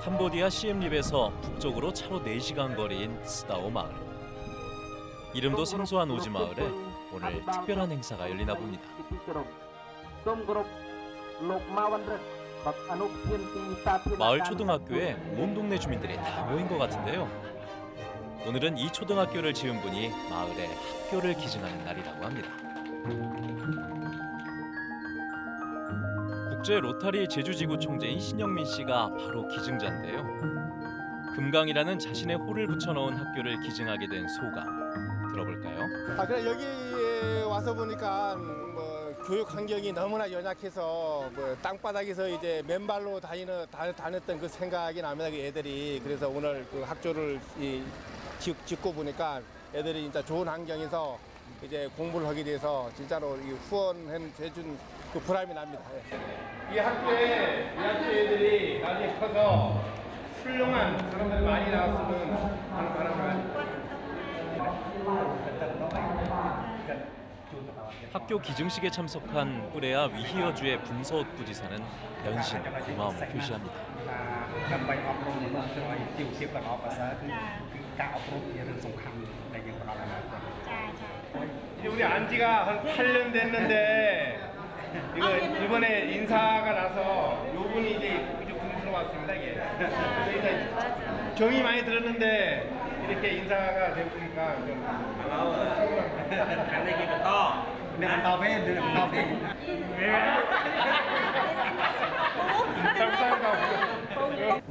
캄보디아 시엠립에서 북쪽으로 차로 4시간 거리인 스다오 마을. 이름도 생소한 오지 마을에 오늘 특별한 행사가 열리나 봅니다. 마을 초등학교에 온 동네 주민들이 다 모인 것 같은데요. 오늘은 이 초등학교를 지은 분이 마을에 학교를 기증하는 날이라고 합니다. 국제 로타리 제주지구 총재인 신영민 씨가 바로 기증자인데요. 금강이라는 자신의 호를 붙여넣은 학교를 기증하게 된 소감 들어볼까요? 그래 여기 와서 보니까 뭐 교육 환경이 너무나 연약해서 뭐 땅바닥에서 이제 맨발로 다녔던 그 생각이 납니다. 그 애들이. 그래서 오늘 그 학교를 짓고 보니까 애들이 진짜 좋은 환경에서 이제 공부를 하게 돼서 진짜로 후원해준 그 보람이 납니다. 이 학교 애들이 나중에 커서 훌륭한 사람들이 많이 나왔으면 하는 바람을 학교 기증식에 참석한 뿌레아 위히어주의 분서옷 부지사는 연신 고마움을 표시합니다. 이제 우리 안지가 한 8년 됐는데 이거 이번에 인사가 나서 요분이 이제 분수로 왔습니다. 이게. 이제 정이 많이 들었는데 이렇게 인사가 되니까 좀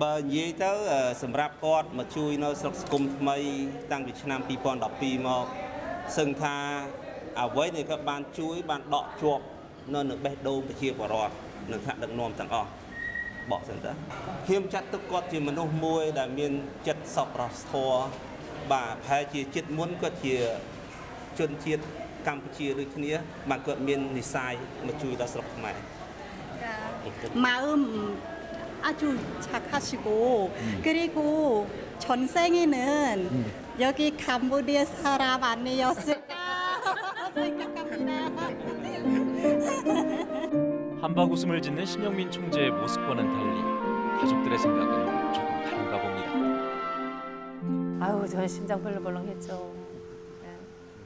បើនិយាយទៅសម្រាប់គាត់មកជួយនៅស្រុកស្គមថ្មីតាំងពីឆ្នាំ2012មកសឹងថាអ្វីដែលគាត់បានជួយបានដកជាប់នៅបេះដូងប្រជាពលរដ្ឋនិងថ្នាក់ដឹកនាំទាំងអស់បកសិនតើខ្ញុំចាត់ទុកគាត់ជាមនុស្សមួយដែលមានចិត្តសប្បុរសធម៌បាទប្រហែលជាចិត្តមុនគាត់ជាជនជាតិកម្ពុជាដូចគ្នាបាទគាត់មាននិស្ស័យមកជួយដល់ស្រុកខ្មែរ 마음 아주 착하시고 그리고 전생에는 여기 캄보디아 사람 아니었을까 생각합니다. 한박 웃음을 짓는 신영민 총재의 모습과는 달리 가족들의 생각은 조금 다른가 봅니다. 아유, 저는 심장 벌렁벌렁했죠.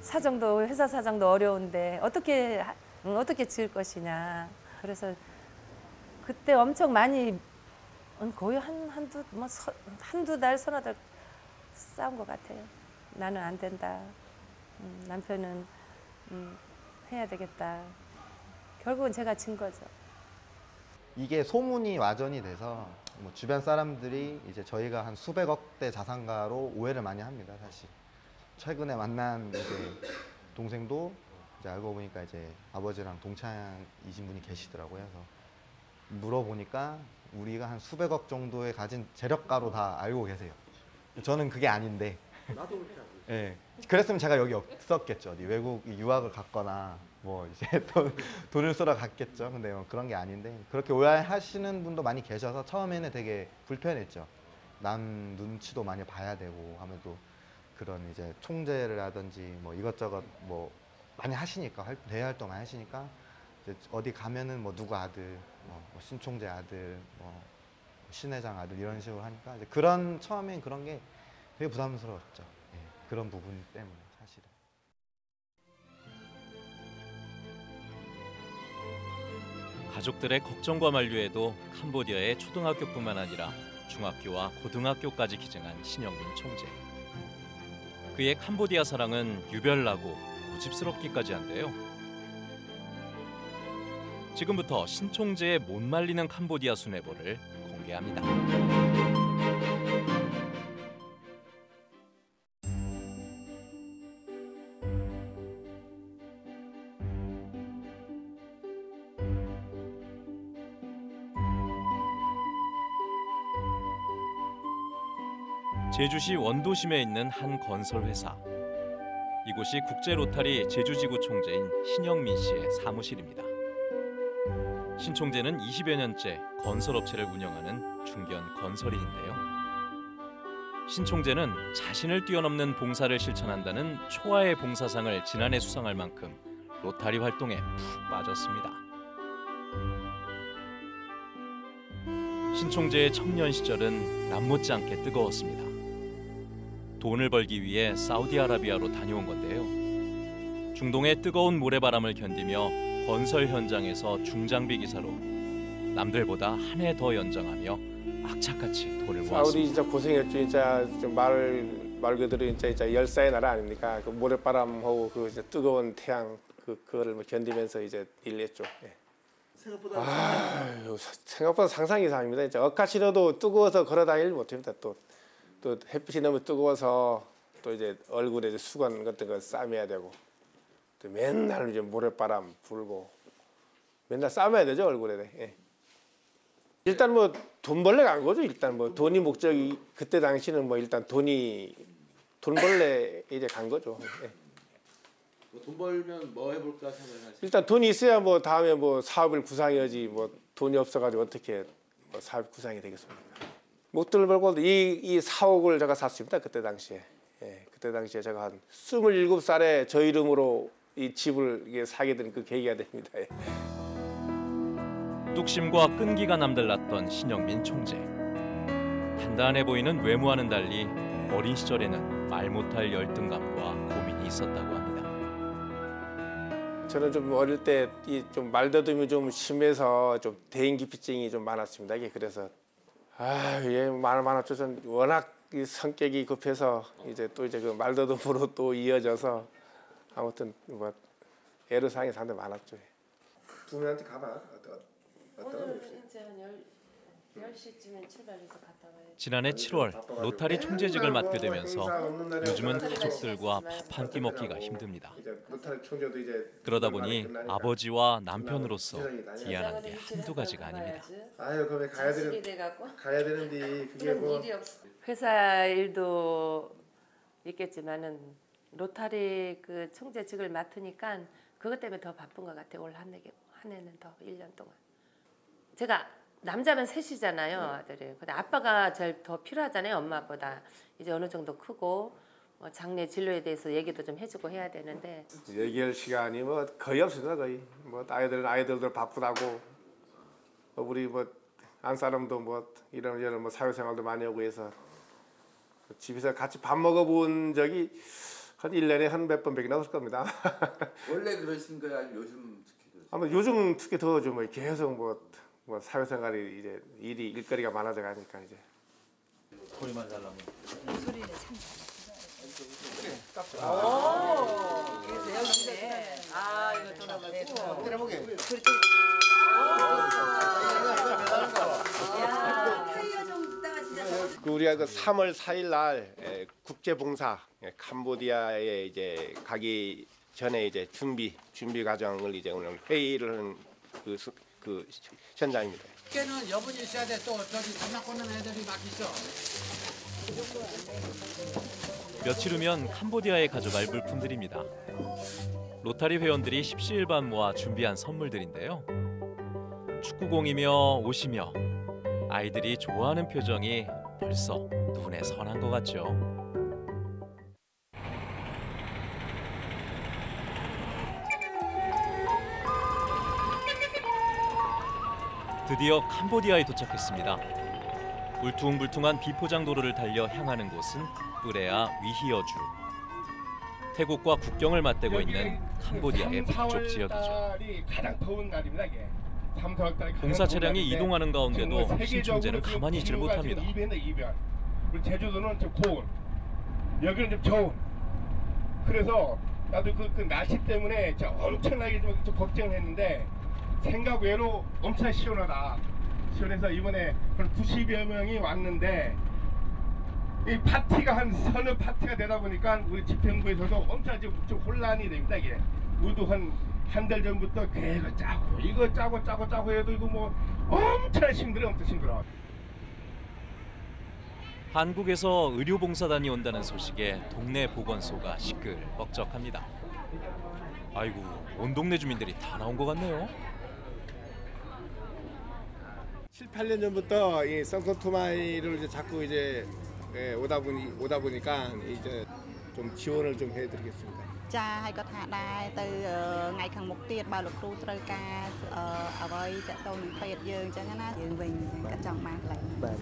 사정도 회사 사정도 어려운데 어떻게 지을 것이냐. 그래서 그때 엄청 많이 거의 한두 달 서너 달 싸운 것 같아요. 나는 안 된다. 남편은 해야 되겠다. 결국은 제가 진 거죠. 이게 소문이 와전이 돼서 뭐 주변 사람들이 이제 저희가 한 수백억대 자산가로 오해를 많이 합니다, 사실. 최근에 만난 이제 동생도 이제 알고 보니까 이제 아버지랑 동창이신 분이 계시더라고요. 그래서 물어보니까 우리가 한 수백억 정도의 가진 재력가로 다 알고 계세요. 저는 그게 아닌데. 나도 그렇게 알고 있어요. 예. 그랬으면 제가 여기 없었겠죠. 어디 외국 유학을 갔거나 뭐 이제 돈을 쓰러 갔겠죠. 근데 뭐 그런 게 아닌데 그렇게 오해하시는 분도 많이 계셔서 처음에는 되게 불편했죠. 남 눈치도 많이 봐야 되고 하면 또 그런 이제 총재를 하든지 뭐 이것저것 뭐 많이 하시니까 대외 활동 많이 하시니까 이제 어디 가면은 뭐 누구 아들, 뭐 신총재 아들, 뭐 신회장 아들 이런 식으로 하니까 이제 그런 처음엔 그런 게 되게 부담스러웠죠. 예, 그런 부분 때문에 사실은. 가족들의 걱정과 만류에도 캄보디아의 초등학교뿐만 아니라 중학교와 고등학교까지 기증한 신영민 총재. 그의 캄보디아 사랑은 유별나고 고집스럽기까지 한데요. 지금부터 신 총재의 못 말리는 캄보디아 수뇌부를 공개합니다. 제주시 원도심에 있는 한 건설회사. 이곳이 국제 로타리 제주지구 총재인 신영민 씨의 사무실입니다. 신 총재는 20여 년째 건설업체를 운영하는 중견 건설인인데요. 신 총재는 자신을 뛰어넘는 봉사를 실천한다는 초하의 봉사상을 지난해 수상할 만큼 로타리 활동에 푹 빠졌습니다. 신총재의 청년 시절은 남 못지않게 뜨거웠습니다. 돈을 벌기 위해 사우디아라비아로 다녀온 건데요. 중동의 뜨거운 모래바람을 견디며 건설 현장에서 중장비 기사로 남들보다 한 해 더 연장하며 악착같이 돈을 모았습니다. 사우디 진짜 고생했죠. 진짜 말 그대로 진짜 열사의 나라 아닙니까? 그 모래바람하고 그 이제 뜨거운 태양 그거를 뭐 견디면서 이제 일했죠. 예. 생각보다 상상 이상입니다. 진짜 억하치려도 뜨거워서 걸어다니질 못합니다. 또 햇빛이 너무 뜨거워서 또 이제 얼굴에 이제 수건 같은 거 싸매야 되고 또 맨날 이제 모래바람 불고 맨날 싸매야 되죠 얼굴에. 예. 일단 뭐 돈 벌러 간 거죠. 일단 뭐 돈이 목적이 그때 당시는 뭐 일단 돈 벌래 이제 간 거죠. 예. 돈 벌면 뭐 해볼까 생각하시죠? 일단 돈이 있어야 뭐 다음에 뭐 사업을 구상해야지 뭐 돈이 없어가지고 어떻게 뭐 사업 구상이 되겠습니까? 목돈을 벌고 이 사옥을 제가 샀습니다. 그때 당시에. 예, 그때 당시에 제가 한 27살에 저 이름으로 이 집을 이게 사게 된 그 계기가 됩니다. 예. 뚝심과 끈기가 남달랐던 신영민 총재. 단단해 보이는 외모와는 달리 어린 시절에는 말 못할 열등감과 고민이 있었다고 합니다. 저는 좀 어릴 때 이 좀 말더듬이 좀 심해서 좀 대인기피증이 좀 많았습니다. 이게 그래서 예 많았죠. 전 워낙 이 성격이 급해서 이제 또 이제 그 말더듬으로 또 이어져서 아무튼 뭐 애로사항이 상당히 많았죠. 부모님한테 가봐. 오늘 이제 한 10시쯤에 출발해서 갔다 와야지. 지난해 7월 로타리 총재직을 맡게 되면서 요즘은 가족들과 밥 한 끼 먹기가 힘듭니다. 그러다 보니 아버지와 남편으로서 미안한 게 한두 가지가 아닙니다. 아유, 그럼 가야 되는데 그게 뭐 회사 일도 있겠지만은 로타리 그 총재직을 맡으니까 그것 때문에 더 바쁜 것 같아요. 올 한 해는 더 1년 동안. 제가 남자면 셋이잖아요, 아들이. 근데 아빠가 제일 더 필요하잖아요, 엄마보다. 이제 어느 정도 크고 뭐 장래 진로에 대해서 얘기도 좀 해주고 해야 되는데. 얘기할 시간이 뭐 거의 없습니다. 거의 뭐 아이들도 바쁘다고 우리 뭐 안 사람도 뭐 이런 뭐 사회생활도 많이 하고 해서 집에서 같이 밥 먹어본 적이 한 1년에 한 몇 번 뵙긴 없을 겁니다. 원래 그러신 거야? 아니면 요즘 특히 그러세요? 아마 요즘 특히 더죠. 뭐 계속 뭐 사회생활이 이제 일거리가 많아져 가니까 이제. 소리만 잘나면. 소리는 참 그래서 여기네. 이거 돌아가지고. 때려보게. 그 우리가 그 3월 4일 날 국제봉사 캄보디아에 이제 가기 전에 이제 준비 과정을 이제 오늘 회의를 하는 그 현장입니다. 걔는 여분이 있어야 돼. 또 저기 담당 꽂는 애들이 막 있어. 며칠 후면 캄보디아에 가져갈 물품들입니다. 로타리 회원들이 십시일반 모아 준비한 선물들인데요. 축구공이며 옷이며 아이들이 좋아하는 표정이 벌써 눈에 선한 것 같죠. 드디어 캄보디아에 도착했습니다. 울퉁불퉁한 비포장 도로를 달려 향하는 곳은 뿌레아 위히어주. 태국과 국경을 맞대고 있는 캄보디아의 북쪽 지역이죠. 가장 더운 날입니다. 이게. 공사 차량이 이동하는 가운데도 신총재는 가만히 있질 못합니다. 이변. 우리 제주도는 좀 고온, 여기는 좀 저온. 그래서 나도 그 날씨 때문에 엄청나게 좀 걱정했는데 생각 외로 엄청 시원하다. 시원해서 이번에 한 90여 명이 왔는데 이 파티가 한 서너 파티가 되다 보니까 우리 집행부에서도 엄청 좀 혼란이 됩니다. 이게 우리도 한 달 전부터 계획을 짜고 이거 짜고 해도 이거 뭐 엄청 힘들어. 한국에서 의료봉사단이 온다는 소식에 동네 보건소가 시끌벅적합니다. 아이고, 온 동네 주민들이 다 나온 것 같네요. 7, 8년 전부터 이 썬콘투마이를 이제 자꾸 이제 오다 보니까 이제 좀 지원을 좀 해드리겠습니다. ចាហើយគាត់ថាដែរទៅថ្ងៃខាងមុខទៀតបើលោកគ្រូត្រូវការអ្វីតាក់ទងនឹងពេទ្យយើងអញ្ចឹងណាយើងវិញគាត់ចង់បានកន្លែងបាទ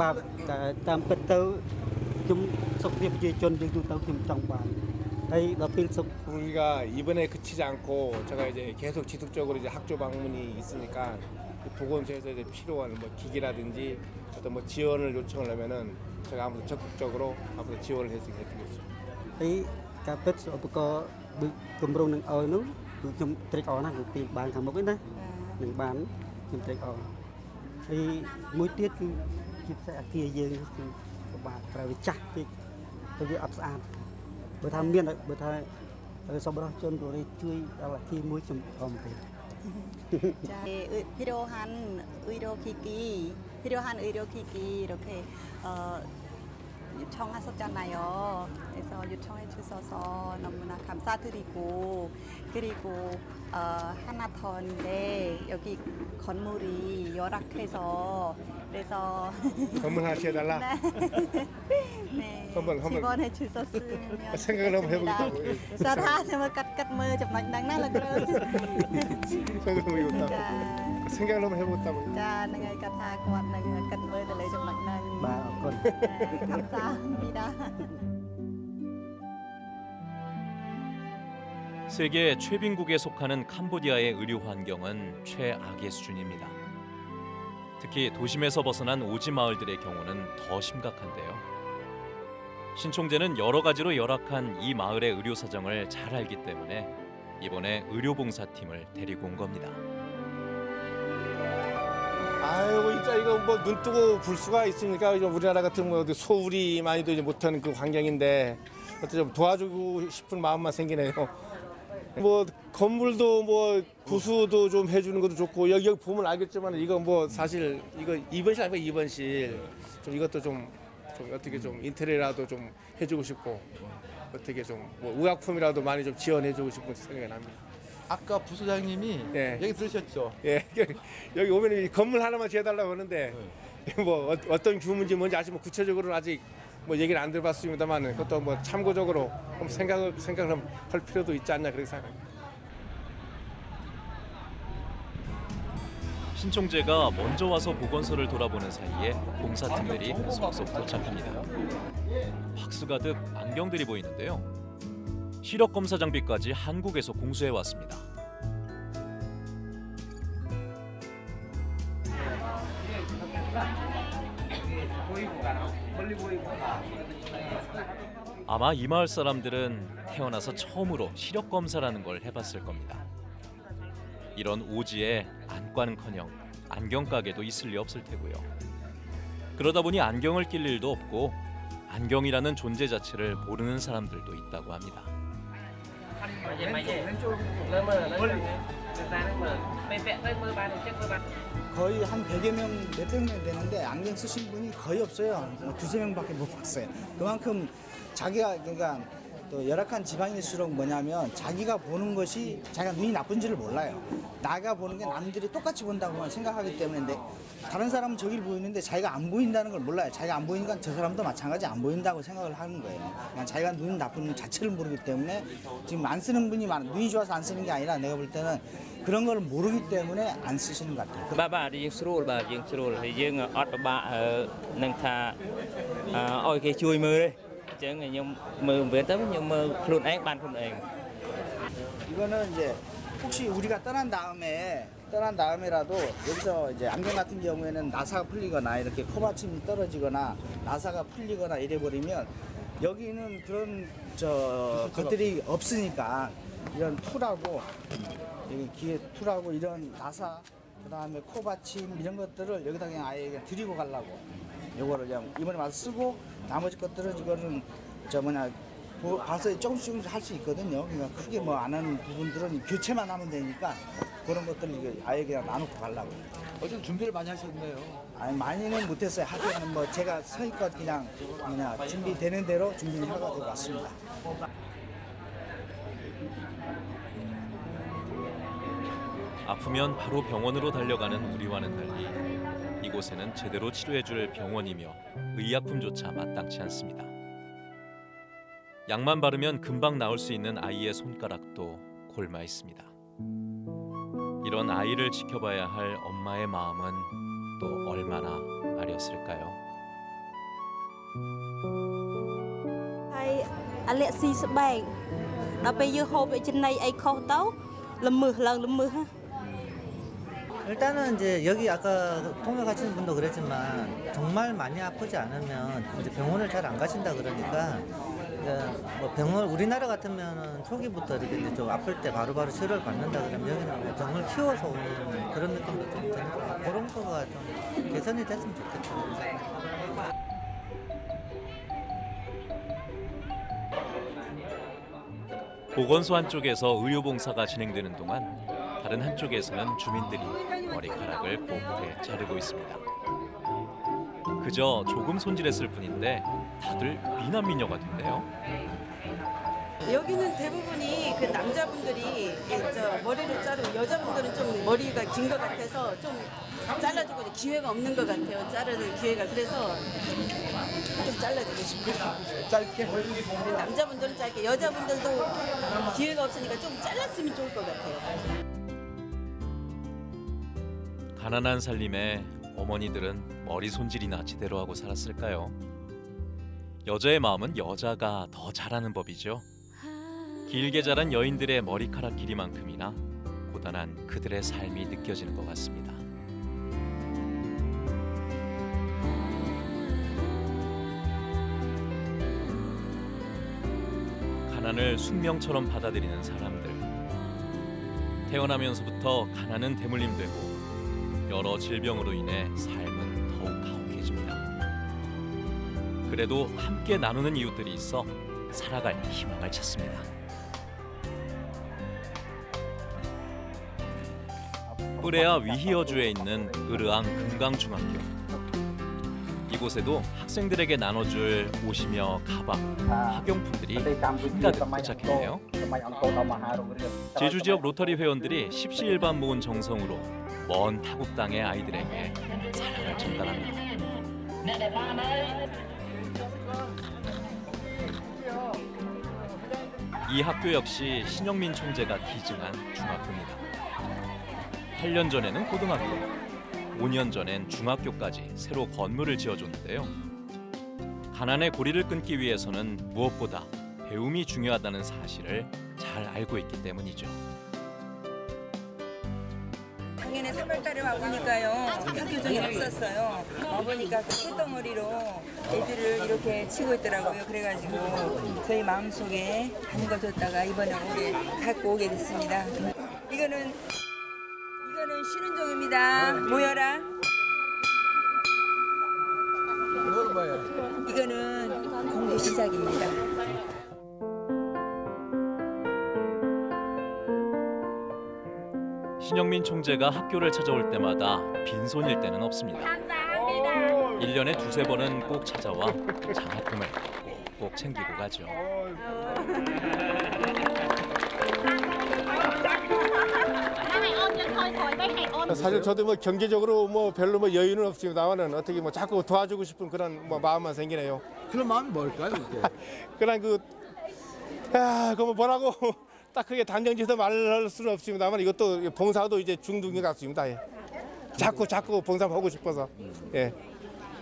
បាទតែតាមពិតទៅខ្ញុំសុខភាពប្រជាជនយើងទូទៅខ្ញុំចង់បានហើយដល់ពេលសុខ 우리가 이번에 그치지 않고 제가 이제 계속 지속적으로 이제 학교 방문이 있으니까 보건소에서 이제 필요한 뭐 기기라든지 어떤 뭐 지원을 요청을 하면은 제가 아무튼 적극적으로 앞으로 지원을 해드리겠습니다. ហើយការពិតឧបករណ៍គម្រោងនឹងឲ្យនោះគឺខ្ញុំត្រេកអរណាស់ពីបានខាងមុខនេះណានឹងបានខ្ញុំត្រេកអរហើយមួយទៀតគឺជាផ្សេងអាគារយើងគឺពិបាកត្រូវវាចាស់ពេកទៅវាអត់ស្អាតបើថាមានបើថាសម្រាប់ជនទូរីជួយដល់អាគារមួយខ្ញុំអមទេ ចា필요한 의료기기 이렇게 요청하셨잖아요. 그래서 요청해 주셔서 너무나 감사드리고 그리고 하나 더인데 여기 건물이 열악해서 그래서 건물 하나 지어달라. 네, 한번 지원해 주셨으면 생각을 한번 해보겠다고. 사람을 깎깎물ចំណុចហ្នឹងណាលោកគ្រូ 생각을 한번 해보겠다고. ចាហ្នឹងហើយគាត់ថាគាត់នឹងគិតមើលទៅលើចំណុចហ្នឹងបាទអរគុណ 감사합니다. 세계 최빈국에 속하는 캄보디아의 의료 환경은 최악의 수준입니다. 특히 도심에서 벗어난 오지 마을들의 경우는 더 심각한데요. 신총재는 여러 가지로 열악한 이 마을의 의료 사정을 잘 알기 때문에 이번에 의료봉사팀을 데리고 온 겁니다. 아이고 진짜 이거 뭐 눈 뜨고 볼 수가 있습니까? 우리나라 같은 뭐 소울이 많이도 이제 못하는 그 환경인데 어떻게 좀 도와주고 싶은 마음만 생기네요. 뭐 건물도 뭐 구수도 좀 해주는 것도 좋고 여기 보면 알겠지만 이거 뭐 사실 이거 2번실 아니고 2번실 좀 이것도 좀 어떻게 좀 인테리어라도 좀 해주고 싶고 어떻게 좀 뭐 의약품이라도 많이 좀 지원해주고 싶은 생각이 납니다. 아까 부소장님이 얘기 들으셨죠? 예, 여기 오면 이 건물 하나만 지어달라고 하는데 뭐 어떤 규모인지 뭔지 아직 뭐 구체적으로는 아직 뭐 얘기를 안 들어봤습니다만 그것도 뭐 참고적으로 한번 생각을 할 필요도 있지 않나 그렇게 생각합니다. 신총재가 먼저 와서 보건소를 돌아보는 사이에 봉사팀들이 속속 도착합니다. 박스 가득 안경들이 보이는데요. 시력 검사 장비까지 한국에서 공수해 왔습니다. 아마 이 마을 사람들은 태어나서 처음으로 시력 검사라는 걸 해봤을 겁니다. 이런 오지에 안과는커녕 안경 가게도 있을 리 없을 테고요. 그러다 보니 안경을 낄 일도 없고 안경이라는 존재 자체를 모르는 사람들도 있다고 합니다. 거의 한 100여 명, 몇백 명 되는데 안경 쓰신 분이 거의 없어요. 두세 명밖에 못 봤어요. 그만큼 자기가 그러니까 또 열악한 지방일수록 뭐냐면 자기가 보는 것이 자기가 눈이 나쁜지를 몰라요. 나가 보는 게 남들이 똑같이 본다고만 생각하기 때문에 다른 사람은 저길 보이는데 자기가 안 보인다는 걸 몰라요. 자기가 안 보이니까 저 사람도 마찬가지 안 보인다고 생각을 하는 거예요. 그냥 자기가 눈이 나쁜 자체를 모르기 때문에 지금 안 쓰는 분이 많아. 눈이 좋아서 안 쓰는 게 아니라 내가 볼 때는 그런 걸 모르기 때문에 안 쓰시는 것 같아요. bà thì srul bà dương srul thì dương ọt bà ở nâng tha ôi cái chui mưa đi chứ nhưng mưa về tới nhưng mưa luôn áng ban không eng. 이거는 이제 혹시 우리가 떠난 다음에라도 여기서 이제 안경 같은 경우에는 나사가 풀리거나 이렇게 코받침이 떨어지거나 나사가 풀리거나 이래 버리면 여기는 그런 것들이 없으니까 이런 툴하고 여기 귀에 툴하고 이런 나사 그다음에 코받침 이런 것들을 여기다 그냥 아예 그냥 드리고 가려고 요거를 그냥 이번에 와서 쓰고 나머지 것들은 이거는 봐서 조금씩 할 수 있거든요. 그러니까 크게 뭐 안 하는 부분들은 교체만 하면 되니까 그런 것들을 아예 그냥 나누고 가려고. 어제 준비를 많이 하셨네요. 아니 많이는 못했어요. 하여튼 뭐 제가 서니까 그냥 준비되는 대로 준비를 해가지고 왔습니다. 아프면 바로 병원으로 달려가는 우리와는 달리 이곳에는 제대로 치료해줄 병원이며 의약품조차 마땅치 않습니다. 약만 바르면 금방 나올 수 있는 아이의 손가락도 골마 있습니다. 이런 아이를 지켜봐야 할 엄마의 마음은 또 얼마나 아렸을까요? Alexi sebang. Tapi you hope jenai ai khâu tau lemah. 일단은 이제 여기 아까 통역 하시는 분도 그랬지만 정말 많이 아프지 않으면 이제 병원을 잘 안 가신다 그러니까 뭐 병원 우리나라 같으면은 초기부터 이렇게 이제 좀 아플 때 바로바로 치료를 받는다 그러면 여기는 병을 키워서 오는 그런 느낌도 좀 드는 것 같아요. 그런 거가 좀 개선이 됐으면 좋겠죠. 보건소 한쪽에서 의료봉사가 진행되는 동안 다른 한쪽에서는 주민들이 머리카락을 곱게 자르고 있습니다. 그저 조금 손질했을 뿐인데 다들 미남미녀가 된대요. 여기는 대부분이 그 남자분들이 머리를 자르고 여자분들은 좀 머리가 긴 것 같아서 좀 잘라주고 기회가 없는 것 같아요. 자르는 기회가. 그래서 좀 잘라주고 싶어요. 짧게? 남자분들은 짧게, 여자분들도 기회가 없으니까 좀 잘랐으면 좋을 것 같아요. 가난한 살림에 어머니들은 머리 손질이나 제대로 하고 살았을까요? 여자의 마음은 여자가 더 잘하는 법이죠. 길게 자란 여인들의 머리카락 길이만큼이나 고단한 그들의 삶이 느껴지는 것 같습니다. 가난을 숙명처럼 받아들이는 사람들. 태어나면서부터 가난은 대물림되고 여러 질병으로 인해 삶은 더욱 가혹해집니다. 그래도 함께 나누는 이웃들이 있어 살아갈 희망을 찾습니다. 뿌레아 위히어주에 있는 으르앙 금강중학교. 이곳에도 학생들에게 나눠줄 옷이며 가방, 학용품들이 한가득 도착했네요. 제주 지역 로터리 회원들이 십시일반 모은 정성으로 먼 타국 땅의 아이들에게 사랑을 전달합니다. 이 학교 역시 신영민 총재가 기증한 중학교입니다. 8년 전에는 고등학교, 5년 전엔 중학교까지 새로 건물을 지어줬는데요. 가난의 고리를 끊기 위해서는 무엇보다 배움이 중요하다는 사실을 잘 알고 있기 때문이죠. 작년에 3월달에 와보니까요, 학교 중에 없었어요. 와보니까 그 쇳덩어리로 애들을 이렇게 치고 있더라고요. 그래가지고 저희 마음속에 담궈뒀다가 이번에 갖고 오게 됐습니다. 이거는 쉬는 종입니다. 모여라. 이거는 공부 시작입니다. 신영민 총재가 학교를 찾아올 때마다 빈손일 때는 없습니다. 1년에 두세 번은 꼭 찾아와 장학금을 꼭 챙기고 가죠. 사실 저도 뭐 경제적으로 뭐 별로 뭐 여유는 없습니다만은 어떻게 뭐 자꾸 도와주고 싶은 그런 뭐 마음만 생기네요. 그런 마음이 뭘까요? 그냥 그뭐 뭐라고 딱 그게 단정지어서 말할 수는 없습니다만 이것도 봉사도 이제 중독인 것 같습니다. 예. 자꾸 봉사하고 싶어서. 예.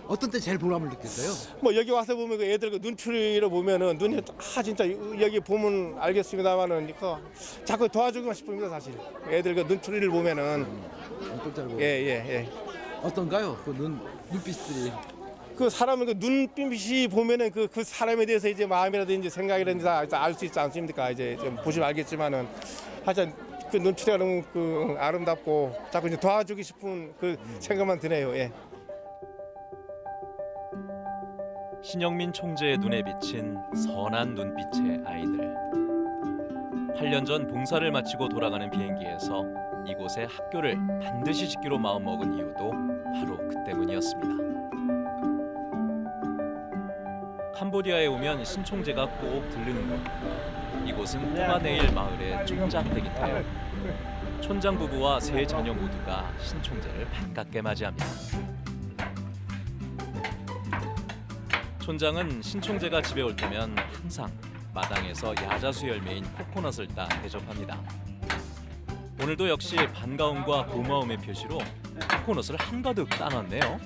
어떤 때 제일 보람을 느꼈어요? 뭐 여기 와서 보면 그 애들 그 눈초리로 보면은 눈에 진짜 여기 보면 알겠습니다만은 자꾸 도와주고 싶습니다 사실. 애들 그 눈초리를 보면은. 예. 어떤가요? 그 눈빛들이. 그 사람은 그 눈빛이 보면은 그 사람에 대해서 이제 마음이라든지 생각이라든지 다 알 수 있지 않습니까? 이제 좀 보시면 알겠지만은 하여튼 그 눈초리가 너무 그 아름답고 자꾸 이제 도와주고 싶은 그 생각만 드네요. 예. 신영민 총재의 눈에 비친 선한 눈빛의 아이들. 8년 전 봉사를 마치고 돌아가는 비행기에서 이곳에 학교를 반드시 짓기로 마음먹은 이유도 바로 그 때문이었습니다. 캄보디아에 오면 신 총재가 꼭 들르는 곳. 이곳은 토마네일 마을의 촌장댁인데요. 촌장 부부와 세 자녀 모두가 신 총재를 반갑게 맞이합니다. 촌장은 신 총재가 집에 올 때면 항상 마당에서 야자수 열매인 코코넛을 따 대접합니다. 오늘도 역시 반가움과 고마움의 표시로 코코넛을 한가득 따놨네요.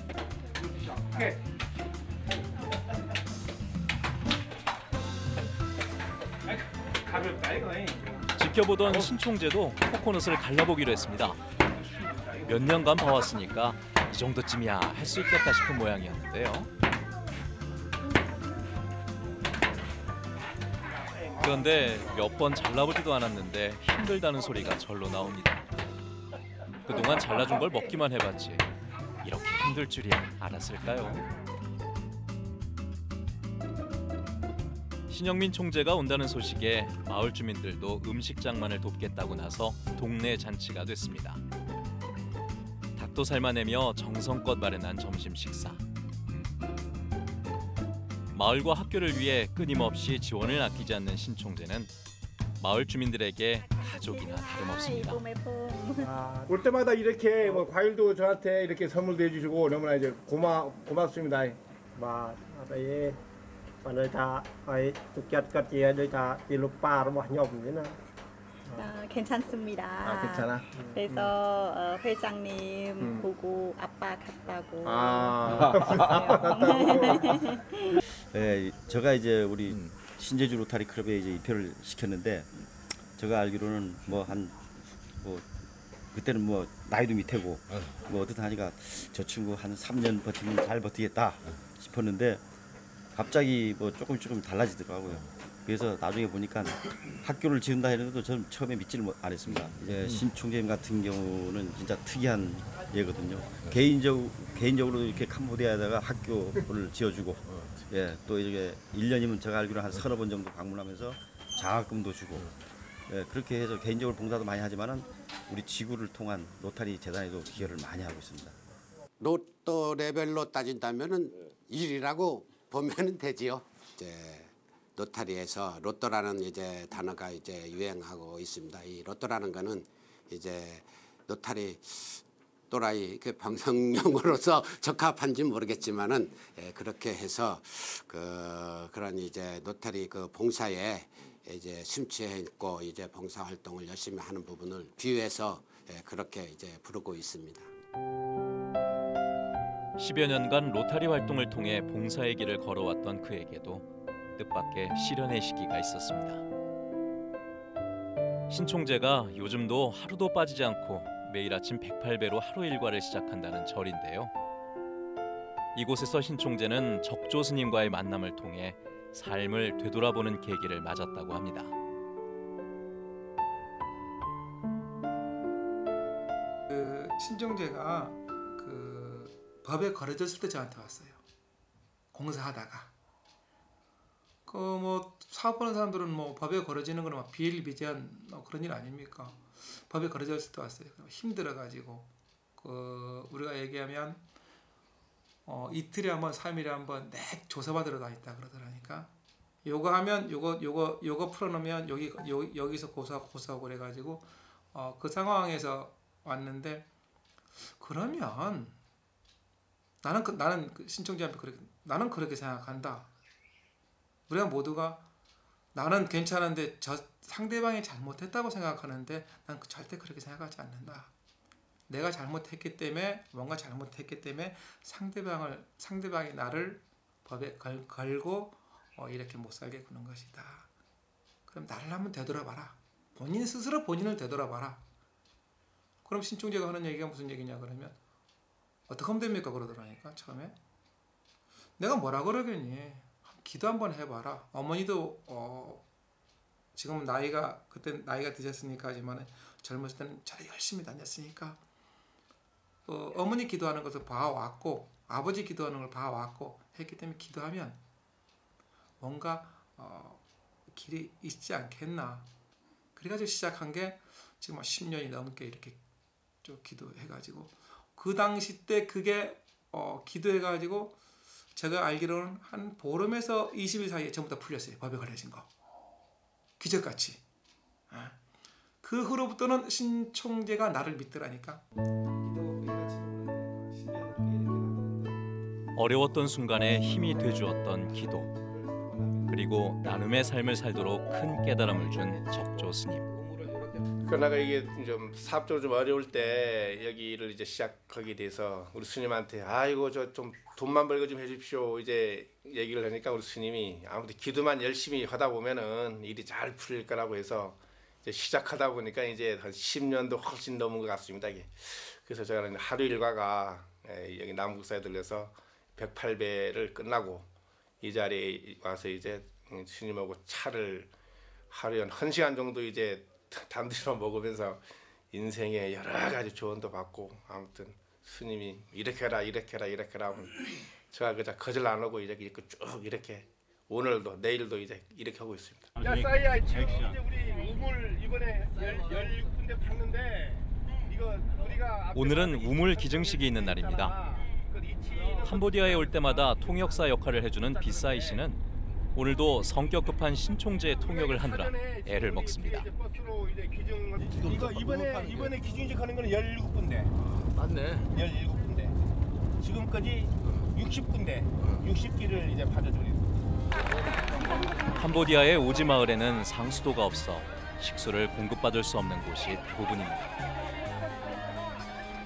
지켜보던 신총재도 코코넛을 갈라보기로 했습니다. 몇 년간 봐왔으니까 이 정도쯤이야 할 수 있겠다 싶은 모양이었는데요. 그런데 몇 번 잘라보지도 않았는데 힘들다는 소리가 절로 나옵니다. 그동안 잘라준 걸 먹기만 해봤지 이렇게 힘들 줄이야 알았을까요? 신영민 총재가 온다는 소식에 마을 주민들도 음식 장만을 돕겠다고 나서 동네 잔치가 됐습니다. 닭도 삶아내며 정성껏 마련한 점심 식사. 마을과 학교를 위해 끊임없이 지원을 아끼지 않는 신 총재는 마을 주민들에게 가족이나 다름없습니다. 올 때마다 이렇게 뭐 과일도 저한테 이렇게 선물도 해주시고 너무나 이제 고맙습니다. nơi ta phải tục chất cất chia nơi ta chỉ lúc ba nó bỏ nhom vậy nè. 괜찮습니다. 괜찮아. 그래서 회장님 보고 아빠 같다고. 네, 제가 이제 우리 신제주 로타리 클럽에 이제 입회를 시켰는데 제가 알기로는 뭐 그때는 뭐 나이도 밑이고 뭐 어떻든 하니까 저 친구 한 3년 버티면 잘 버티겠다 싶었는데. 갑자기 뭐 조금 달라지더라고요. 그래서 나중에 보니까 학교를 지은다 했는데도 저는 처음에 믿지를 안 했습니다. 이제 신 총재님 같은 경우는 진짜 특이한 예거든요. 개인적으로 이렇게 캄보디아에다가 학교를 지어주고, 예, 또 이게 1년이면 제가 알기로 한 서너 번 정도 방문하면서 장학금도 주고, 예, 그렇게 해서 개인적으로 봉사도 많이 하지만은 우리 지구를 통한 로타리 재단에도 기여를 많이 하고 있습니다. 로또 레벨로 따진다면은 1위라고 보면은 되지요. 이제 로타리에서 로또라는 이제 단어가 이제 유행하고 있습니다. 이 로또라는 거는 이제 로타리 또라이 그 방송용어로서 적합한지 모르겠지만은 그렇게 해서 그런 이제 로타리 그 봉사에 이제 심취해 있고 이제 봉사 활동을 열심히 하는 부분을 비유해서 그렇게 이제 부르고 있습니다. 10여 년간 로타리 활동을 통해 봉사의 길을 걸어왔던 그에게도 뜻밖의 시련의 시기가 있었습니다. 신 총재가 요즘도 하루도 빠지지 않고 매일 아침 108배로 하루 일과를 시작한다는 절인데요. 이곳에서 신 총재는 적조 스님과의 만남을 통해 삶을 되돌아보는 계기를 맞았다고 합니다. 신 총재가 법에 걸어졌을 때 저한테 왔어요. 공사하다가 뭐 사업하는 사람들은 뭐 법에 걸어지는 거는 비일비재한 그런 일 아닙니까? 법에 걸어졌을 때 왔어요. 힘들어가지고 우리가 얘기하면 이틀에 한번 3일에 한번 내 조사받으러 다녔다 그러더라니까. 요거 하면 요거 풀어놓으면 여기서 고소하고 그래가지고 그 상황에서 왔는데 그러면 나는 신청자한테 나는 그렇게 생각한다. 우리가 모두가 나는 괜찮은데 저 상대방이 잘못했다고 생각하는데 난 절대 그렇게 생각하지 않는다. 내가 잘못했기 때문에 뭔가 잘못했기 때문에 상대방이 나를 법에 걸고 이렇게 못 살게 구는 것이다. 그럼 나를 한번 되돌아봐라. 본인 스스로 본인을 되돌아봐라. 그럼 신총재가 하는 얘기가 무슨 얘기냐 그러면 어떻게 하면 됩니까? 그러더라니까 처음에. 내가 뭐라 그러겠니? 기도 한번 해봐라. 어머니도 지금 그때 나이가 드셨으니까 하지만 젊었을 때는 잘 열심히 다녔으니까 어머니 기도하는 것을 봐왔고 아버지 기도하는 걸 봐왔고 했기 때문에 기도하면 뭔가 길이 있지 않겠나. 그래가지고 시작한 게 지금 10년이 넘게 이렇게 좀 기도해가지고 그 당시 때 그게 기도해가지고 제가 알기로는 한 보름에서 20일 사이에 전부 다 풀렸어요. 법에 걸려진 거. 기적같이. 그 후로부터는 신 총재가 나를 믿더라니까. 어려웠던 순간에 힘이 돼주었던 기도. 그리고 나눔의 삶을 살도록 큰 깨달음을 준 적조 스님. 그러나가 이게 좀 사업적으로 좀 어려울 때 여기를 이제 시작하게 돼서 우리 스님한테 아이고 저 좀 돈만 벌게 좀 해주십시오 이제 얘기를 하니까 우리 스님이 아무튼 기도만 열심히 하다 보면은 일이 잘 풀릴 거라고 해서 이제 시작하다 보니까 이제 한 10년도 훨씬 넘은 것 같습니다. 이게. 그래서 저는 하루 일과가 여기 남국사에 들려서 108배를 끝나고 이 자리에 와서 이제 스님하고 차를 하루에 한 1시간 정도 이제 단둘이만 먹으면서 인생의 여러 가지 조언도 받고 아무튼 스님이 이렇게 해라 이렇게 해라 이렇게 해라 하면 제가 그저 거절 안 하고 이렇게 쭉 이렇게 오늘도 내일도 이제 이렇게 하고 있습니다. 야 싸이야 지금 이제 우리 우물 이번에 16군데 팠는데 이거 우리가 오늘은 우물 기증식이 있는 날입니다. 캄보디아에 올 때마다 통역사 역할을 해주는 비사이 씨는 오늘도 성격 급한 신총재의 통역을 하느라 애를 먹습니다. 이거 이번에 기증식 하는 거는 17군데. 맞네. 17군데. 지금까지 60군데, 60기를 이제 받아주고 캄보디아의 오지 마을에는 상수도가 없어 식수를 공급받을 수 없는 곳이 대부분입니다.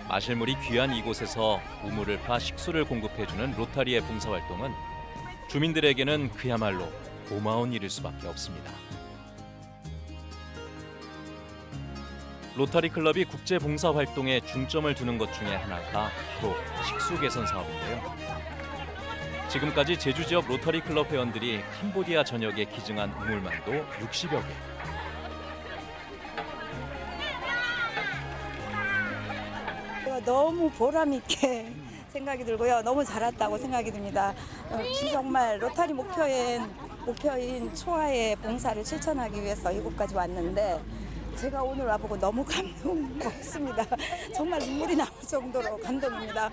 마실 물이 귀한 이곳에서 우물을 파 식수를 공급해주는 로타리의 봉사활동은 주민들에게는 그야말로 고마운 일일 수밖에 없습니다. 로타리 클럽이 국제 봉사 활동에 중점을 두는 것 중에 하나가 바로 식수 개선 사업인데요. 지금까지 제주 지역 로타리 클럽 회원들이 캄보디아 전역에 기증한 우물만도 60여 개. 너무 보람 있게 생각이 들고요. 너무 잘했다고 생각이 듭니다. 정말 로타리 목표인 초아의 봉사를 실천하기 위해서 이곳까지 왔는데 제가 오늘 와보고 너무 감동 먹습니다. 정말 눈물이 나올 정도로 감동입니다.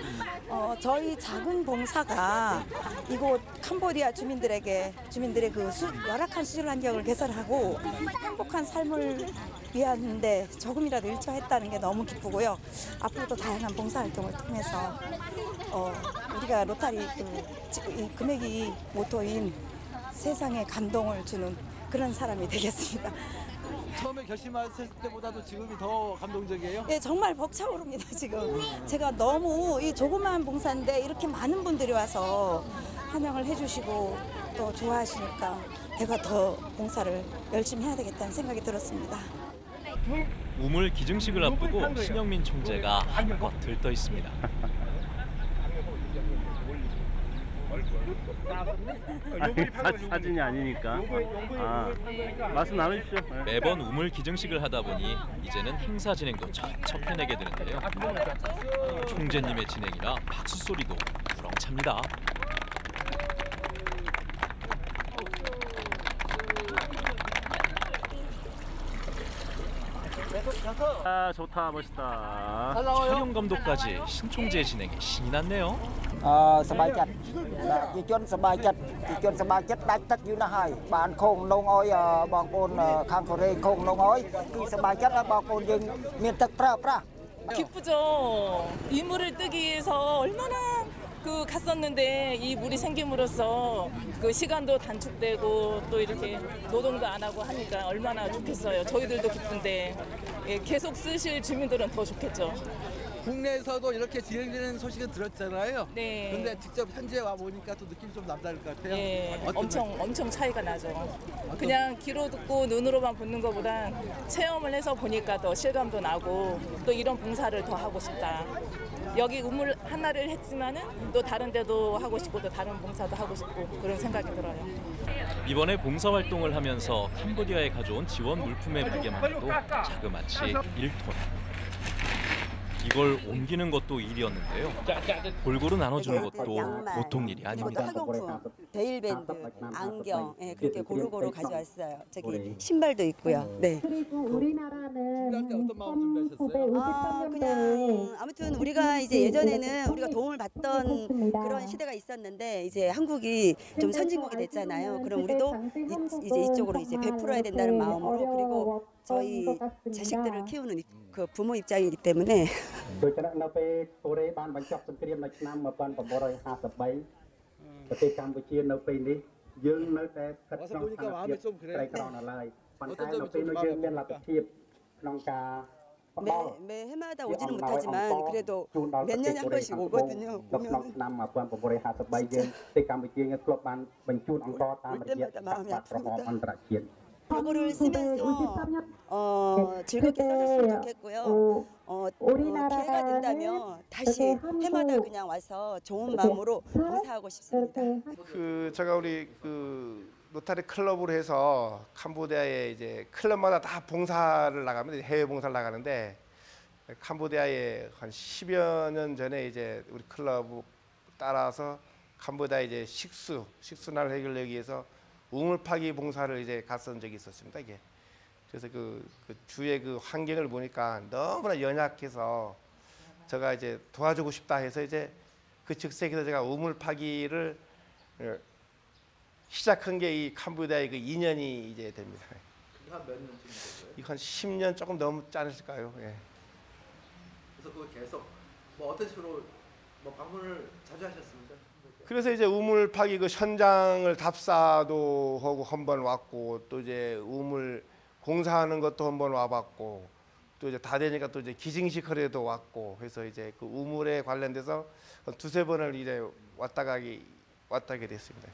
저희 작은 봉사가 이곳 캄보디아 주민들의 그 열악한 수질 환경을 개선하고 행복한 삶을 위한데 조금이라도 일조했다는 게 너무 기쁘고요. 앞으로도 다양한 봉사활동을 통해서 우리가 로타리 이 금액이 모토인 세상에 감동을 주는 그런 사람이 되겠습니다. 처음에 결심하셨을 때보다도 지금이 더 감동적이에요? 네, 정말 벅차오릅니다 지금. 제가 너무 이 조그마한 봉사인데 이렇게 많은 분들이 와서 환영을 해주시고 또 좋아하시니까 내가 더 봉사를 열심히 해야 되겠다는 생각이 들었습니다. 우물 기증식을 앞두고 신영민 총재가 한껏 들떠 있습니다. 사진이 아니니까. 말씀 나누십시오. 매번 우물 기증식을 하다 보니 이제는 행사 진행도 척척 해내게 되는데요. 총재님의 진행이라 박수 소리도 우렁찹니다. 아, 좋다, 멋있다. 촬영 감독까지 신총재 진행에 신이 났네요. សប្បាយចិត្តជាជនសប្បាយចិត្តដាច់ទឹកយូរណាស់ហើយបានខូងនងឲ្យបងប្អូនខាងកូរ៉េខូងនងឲ្យគឺសប្បាយចិត្តបងប្អូនយើងមានទឹកប្រើប្រាស់ 기쁘죠. 이 물을 뜨기 위해서 얼마나 갔었는데 이 물이 생김으로써 그 시간도 단축되고 또 이렇게 노동도 안 하고 하니까 얼마나 좋겠어요. 저희들도 기쁜데 계속 쓰실 주민들은 더 좋겠죠. 국내에서도 이렇게 진행되는 소식은 들었잖아요. 네. 근데 직접 현지에 와 보니까 또 느낌이 좀 남다를 것 같아요. 예, 엄청 차이가 나죠. 그냥 귀로 듣고 눈으로만 보는 것보다 체험을 해서 보니까 더 실감도 나고 또 이런 봉사를 더 하고 싶다. 여기 우물 하나를 했지만은 또 다른 데도 하고 싶고 또 다른 봉사도 하고 싶고 그런 생각이 들어요. 이번에 봉사활동을 하면서 캄보디아에 가져온 지원 물품의 무게만도 자그마치 1톤. 이걸 옮기는 것도 일이었는데요. 골고루 나눠주는 것도 보통 일이 아닙니다. 학용품, 데일밴드, 안경, 그렇게 고루고루 가져왔어요. 저기 신발도 있고요. 네. 그리고 우리나라는 어떤 마음 준비하셨어요? 그냥 아무튼 우리가 이제 예전에는 우리가 도움을 받던 그런 시대가 있었는데 이제 한국이 좀 선진국이 됐잖아요. 그럼 우리도 이제 이쪽으로 이제 베풀어야 된다는 마음으로 그리고 저희 자식들을 키우는 그 부모 입장이기 때문에. ដោយសារនៅពេលកូរ៉េបានបញ្ចប់សង្គ្រាមនៅឆ្នាំ 1953 ប្រទេសកម្ពុជានៅពេលនេះ 와서 보니까 마음이 좀 그래. 어떤 점이 좀 마음이 아픕니까? 매 해마다 오지는 못하지만 그래도 몇 년에 한 번씩 오거든요. 오면 올 때마다 마음이 아픕니다. 과거를 쓰면서 즐겁게 써줬으면 좋겠고요. 기회가 된다면 다시 해마다 그냥 와서 좋은 마음으로 봉사하고 싶습니다. 제가 우리 로타리 클럽으로 해서 캄보디아에 이제 클럽마다 다 봉사를 나가면 해외 봉사를 나가는데 캄보디아에 한 10여 년 전에 이제 우리 클럽 따라서 캄보디아 이제 식수난을 해결하기 위해서 우물 파기 봉사를 이제 갔던 적이 있었습니다. 이게 그래서 그 주의 그 환경을 보니까 너무나 연약해서 제가 이제 도와주고 싶다 해서 이제 그 즉석에서 제가 우물 파기를 시작한 게 이 캄보디아의 그 2년이 이제 됩니다. 한 몇 년쯤 됐어요? 이거 한 10년 조금 넘지 않으실까요? 예. 그래서 그거 계속 뭐 어떤 식으로 뭐 방문을 자주 하셨습니까? 그래서 이제 우물 파기 그 현장을 답사도 하고 한번 왔고 또 이제 우물 공사하는 것도 한번 와봤고 또 이제 다 되니까 또 이제 기증식허례도 왔고 해서 이제 그 우물에 관련돼서 두세 번을 이제 왔다 가게 됐습니다.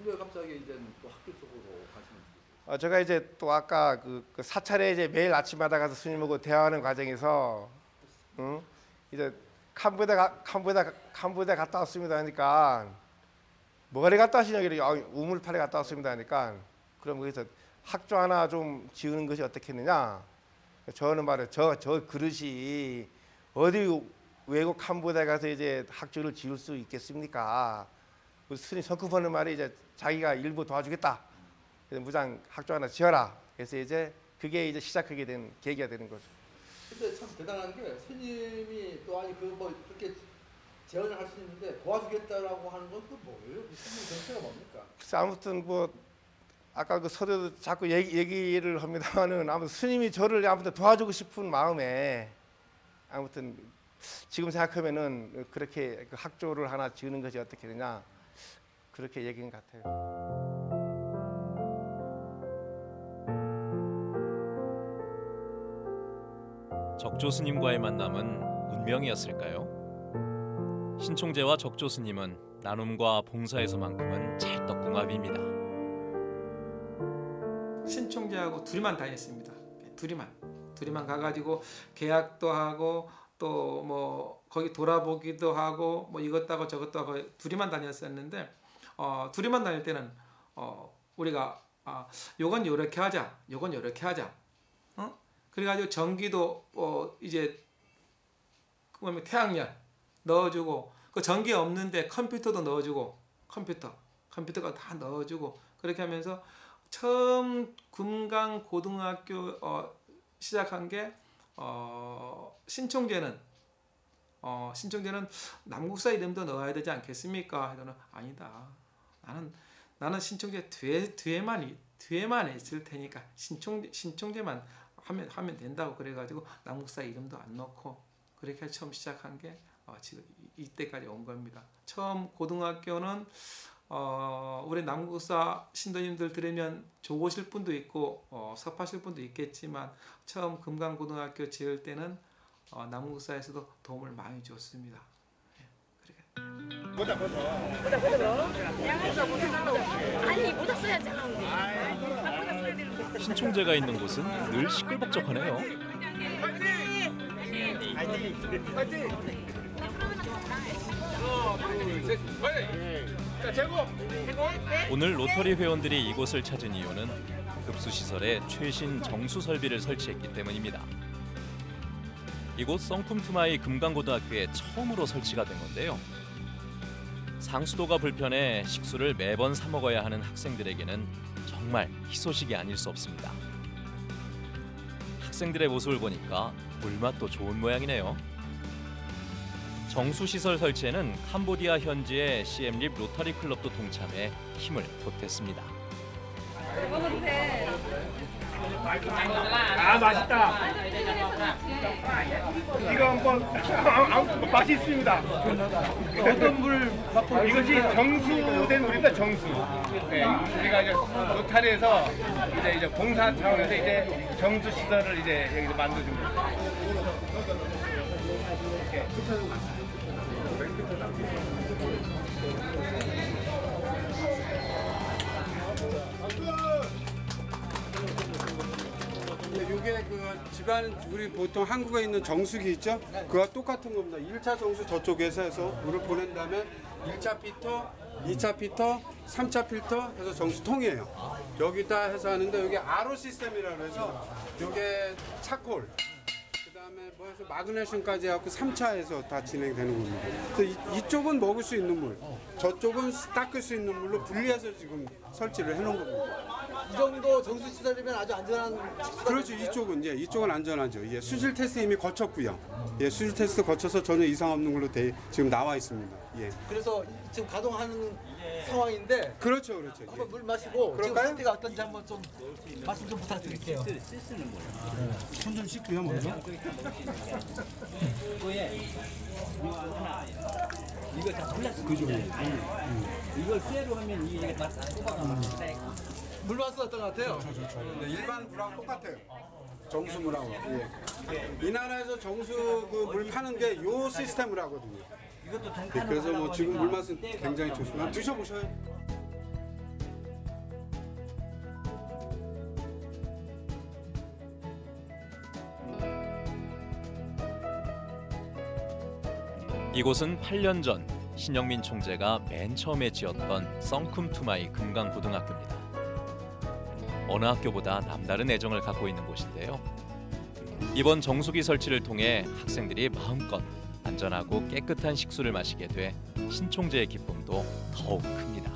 왜 갑자기 이제 또 학교 쪽으로 가시는? 제가 이제 또 아까 그 사찰에 이제 매일 아침마다 가서 스님하고 대화하는 과정에서 이제 캄보디아 갔다 왔습니다 하니까 뭐래 갔다 왔시냐 그래 우물파래 갔다 왔습니다 하니까 그럼 거기서 학교 하나 좀 지으는 것이 어떻겠느냐. 저는 말해 저 그릇이 어디 외국 캄보디아 가서 이제 학교를 지을 수 있겠습니까? 그 스님 성급하는 말이 이제 자기가 일부 도와주겠다. 그래서 무장 학교 하나 지어라. 그래서 이제 그게 이제 시작하게 된 계기가 되는 거죠. 근데 참 대단한 게 스님이 또 아니 그 뭐 그렇게 제언을 할 수 있는데 도와주겠다라고 하는 건 또 뭐예요? 그 스님 정체가 뭡니까? 그래서 아무튼 뭐 아까 그 서두에도 자꾸 얘기를 합니다만은 아무튼 스님이 저를 아무튼 도와주고 싶은 마음에 아무튼 지금 생각하면은 그렇게 그 학교를 하나 지으는 것이 어떻게 되냐 그렇게 얘기인 것 같아요. 적조 스님과의 만남은 운명이었을까요? 신총재와 적조 스님은 나눔과 봉사에서만큼은 찰떡궁합입니다. 신총재하고 둘이만 다녔습니다. 둘이만 가가지고 계약도 하고 또 뭐 거기 돌아보기도 하고 뭐 이것도 하고 저것도 하고 둘이만 다녔었는데 둘이만 다닐 때는 우리가 요건 요렇게 하자, 요건 요렇게 하자. 그래가지고 전기도 이제 그다음에 태양열 넣어주고 그 전기 없는데 컴퓨터도 넣어주고 컴퓨터가 다 넣어주고 그렇게 하면서 처음 금강 고등학교 시작한 게 신총재는 남국사 이름도 넣어야 되지 않겠습니까? 저는 아니다. 나는 신총재 뒤에만 있을 테니까 신총재만 하면 된다고 그래가지고 남국사 이름도 안 넣고 그렇게 처음 시작한 게 지금 이때까지 온 겁니다. 처음 고등학교는 우리 남국사 신도님들 들으면 좋으실 분도 있고 섭하실 분도 있겠지만 처음 금강고등학교 지을 때는 남국사에서도 도움을 많이 줬습니다. 모자 써야지. 신총재가 있는 곳은 늘 시끌벅적하네요. 오늘 로터리 회원들이 이곳을 찾은 이유는 급수시설에 최신 정수 설비를 설치했기 때문입니다. 이곳 성품투마이 금강고등학교에 처음으로 설치가 된 건데요. 상수도가 불편해 식수를 매번 사 먹어야 하는 학생들에게는 정말 희소식이 아닐 수 없습니다. 학생들의 모습을 보니까 물맛도 좋은 모양이네요. 정수시설 설치에는 캄보디아 현지의 시엠립 로타리 클럽도 동참해 힘을 보탰습니다. 아 맛있다. 이거 한번 맛이 있습니다. 어떤 물 맛보? 이것이 정수된 물입니다. 정수. 네, 우리가 이제 로타리에서 이제 봉사 차원에서 이제 정수 시설을 이제 여기서 만들어줍니다. 이게 그 집안 우리 보통 한국에 있는 정수기 있죠? 그와 똑같은 겁니다. 1차 정수 저쪽에서 해서 물을 보낸 다음에 1차 필터, 2차 필터, 3차 필터 해서 정수통이에요. 여기다 해서 하는데 여기 RO 시스템이라고 해서 이게 차콜, 그다음에 뭐 해서 마그네슘까지 해갖고 3차에서 다 진행되는 겁니다. 그래서 이쪽은 먹을 수 있는 물, 저쪽은 닦을 수 있는 물로 분리해서 지금 설치를 해놓은 겁니다. 이 정도 정수 시설이면 아주 안전한. 그렇죠. 이쪽은 안전하죠. 예, 수질 테스트 이미 거쳤고요. 예, 수질 테스트 거쳐서 전혀 이상 없는 걸로 지금 나와 있습니다. 예. 그래서 지금 가동하는 상황인데. 그렇죠. 한번 물 마시고 그럴까요? 지금 상태가 어떤지 한번 좀 말씀 좀 부탁드릴게요. 손 좀 씻고요, 먼저. 이거 다 몰랐어. 그죠. 이걸 쇠로 하면 이게 다 뽑아가면 물 맛은 어떤 것 같아요? 네, 일반 물하고 똑같아요. 정수물하고. 예. 이 나라에서 정수 그 물 파는 게 요 시스템을 하거든요. 네, 그래서 뭐 지금 물 맛은 굉장히 좋습니다. 드셔보셔요. 이곳은 8년 전 신영민 총재가 맨 처음에 지었던 썬쿰투마이 금강고등학교입니다. 어느 학교보다 남다른 애정을 갖고 있는 곳인데요. 이번 정수기 설치를 통해 학생들이 마음껏 안전하고 깨끗한 식수를 마시게 돼 신 총재의 기쁨도 더욱 큽니다.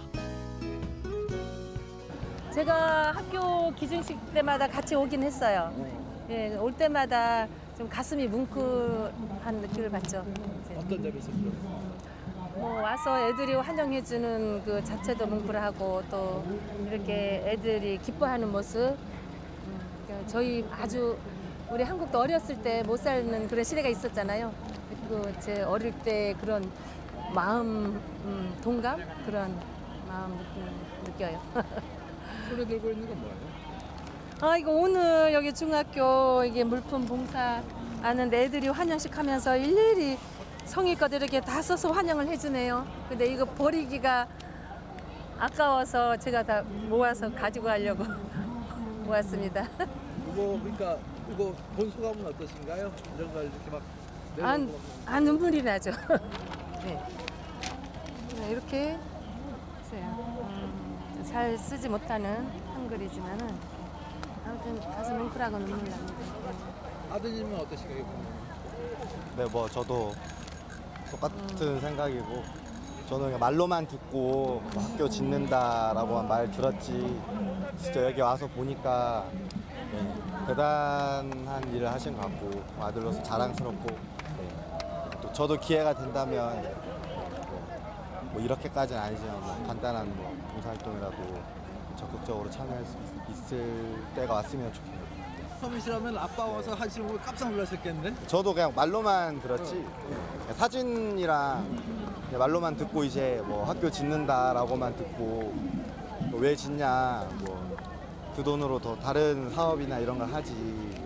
제가 학교 기증식 때마다 같이 오긴 했어요. 예, 올 때마다 좀 가슴이 뭉클한 느낌을 받죠. 어떤 점이 있었죠? 뭐 와서 애들이 환영해주는 그 자체도 뭉클하고 또 이렇게 애들이 기뻐하는 모습. 그러니까 저희 아주 우리 한국도 어렸을 때 못 사는 그런 시대가 있었잖아요. 그 제 어릴 때 그런 마음 동감 그런 마음 느껴요. 손에 들고 있는 건 뭐예요? 아 이거 오늘 여기 중학교 이게 물품 봉사 하는데 애들이 환영식 하면서 일일이 성의껏 이렇게 다 써서 환영을 해주네요. 근데 이거 버리기가 아까워서 제가 다 모아서 가지고 가려고 모았습니다. 이거 본 소감은 어떠신가요? 이런 걸 이렇게 막 눈물이 나죠. 네. 이렇게 잘 쓰지 못하는 한글이지만은 아무튼 가슴 뭉클하고 눈물 납니다. 아드님은 어떠신가요? 네, 뭐 저도 똑같은 생각이고 저는 그냥 말로만 듣고 뭐 학교 짓는다라고만 말 들었지 진짜 여기 와서 보니까 네, 대단한 일을 하신 것 같고 아들로서 자랑스럽고 네, 또 저도 기회가 된다면 뭐 이렇게까지는 아니지만 뭐 간단한 뭐 봉사활동이라도 적극적으로 참여할 수 있을 때가 왔으면 좋겠네요. 서민 씨라면 아빠 와서 하시는 거 깜짝 놀라셨겠는데? 저도 그냥 말로만 들었지 사진이랑 그냥 말로만 듣고 이제 뭐 학교 짓는다라고만 듣고 뭐 왜 짓냐 뭐 그 돈으로 더 다른 사업이나 이런 걸 하지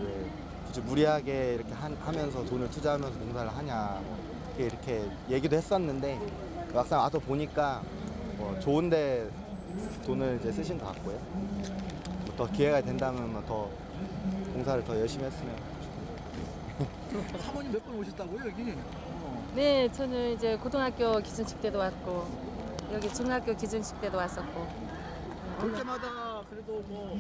왜 굳이 무리하게 이렇게 하면서 돈을 투자하면서 봉사를 하냐 뭐 이렇게 얘기도 했었는데 막상 와서 보니까 뭐 좋은데 돈을 이제 쓰신 것 같고요. 뭐 더 기회가 된다면 뭐 더 봉사를 더 열심히 했으면 좋겠습니다. 사모님 몇 번 오셨다고요 여기? 네, 저는 이제 고등학교 기준식 때도 왔고 여기 중학교 기준식 때도 왔었고. 올 때마다 그래도 뭐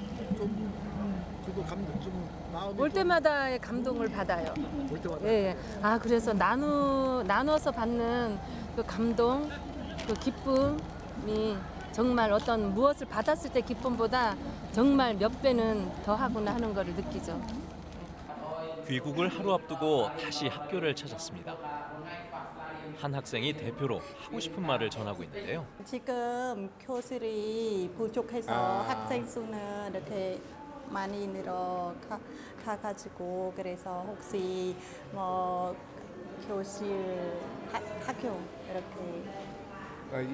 좀 감동 좀 마음이 올 때마다 감동을 받아요. 올 때마다. 예. 아 그래서 나눠서 받는 그 감동, 그 기쁨이 정말 어떤 무엇을 받았을 때 기쁨보다 정말 몇 배는 더 하구나 하는 거를 느끼죠. 귀국을 하루 앞두고 다시 학교를 찾았습니다. 한 학생이 대표로 하고 싶은 말을 전하고 있는데요. 지금 교실이 부족해서 학생 수는 이렇게 많이 늘어가가지고 그래서 혹시 뭐 교실 학교 이렇게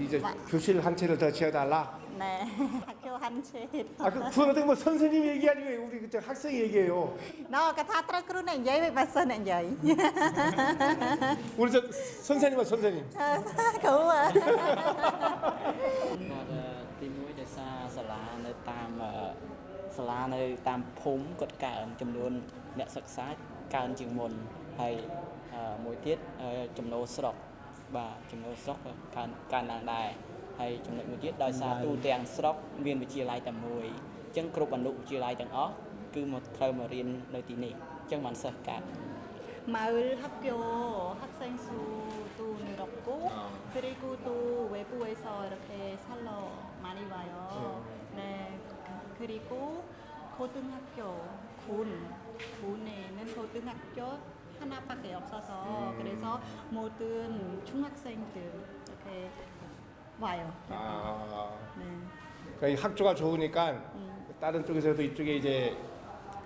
이제 교실 한 채를 더 지어달라. 네 학교 한 채. 그건 어떻게 뭐 선생님 얘기 아니고 우리 그저 학생 얘기예요. 너 그다 들었구나 얘기 봤어 내 얘기. 우리 저 선생님은 선생님. 그거. ទី1ដោយសារសាលានៅតាមភូមិគាត់កើនចំនួនអ្នកសិក្សាកើនជាងមុនហើយមួយទៀតចំណូលស្រុកបាទចំណូលស្រុកកើនឡើងដែរហើយចំណុចមួយទៀតដោយសារទូទាំងស្រុកមានវិទ្យាល័យតែមួយអញ្ចឹងគ្រប់អនុវិទ្យាល័យទាំងអស់គឺមកត្រូវមករៀននៅទីនេះអញ្ចឹងបានសិស្សកើត 마을 학교 학생 수도 늘었고 그리고 또 외부에서 이렇게 살러 많이 와요. 네 그리고 고등학교 군에 있는 고등학교 하나밖에 없어서 그래서 모든 중학생들 이렇게 와요. 네. 그러니까 이 학교가 좋으니까 다른 쪽에서도 이쪽에 이제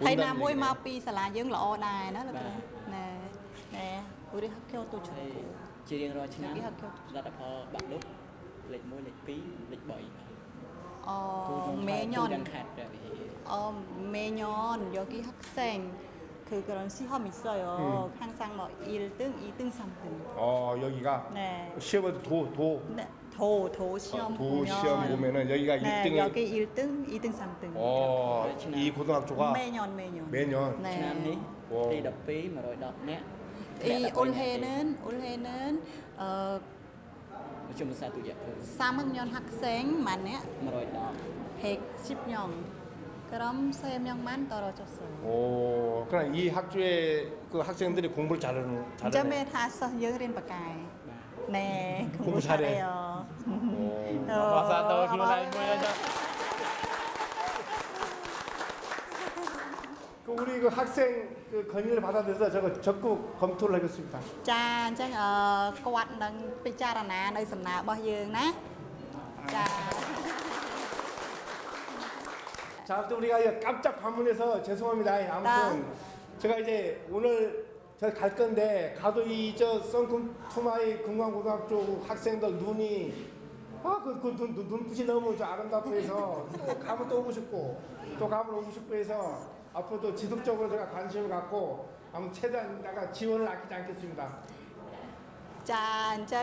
hay là mỗi mau pi sả là dưỡng lọ đài đó là nè 우리 학교도 좋고 ជារៀងរាល់ឆ្នាំលទ្ធផលបាក់ឌុបលេខ1លេខ2លេខ3 매년 여기 학생 그런 시험 있어요. 항상 뭐 1등, 2등, 3등. 여기가 네. 시험에도 네. 도 시험 보면은 여기가 네, 1등이 여기 1등, 2등, 3등. 이 고등학교가 매년. 네. ឆ្នាំនេះទី12 110នាក់ 이 올해는ជំសាទុយៈ 3학년 학생 많네. 110명. 그럼 3명만 떨어졌어요. 그럼 이 학교에 그 학생들이 공부를 잘하는. 점에 다서 여rin 바까이. 네, 공부 잘해요. 맞아, 너 그런 아이 뭐야? 우리 그 학생 그 건의를 받아들여서 저거 적극 검토를 하겠습니다. 자, 이제គាត់នឹងពិចារណានៅសំណើរបស់យើងណា 자. 자, 아무튼 우리가 깜짝 방문해서 죄송합니다. 아무튼 제가 이제 오늘 저 갈 건데 가도 이 저 썬금 토마이 금강고등학교 학생들 눈이 그 눈빛이 너무 저 아름답고 해서 또 가면 또 오고 싶고 또 가면 오고 싶고 해서 앞으로도 지속적으로 제가 관심을 갖고 아무 최대한 내가 지원을 아끼지 않겠습니다. 자, 이제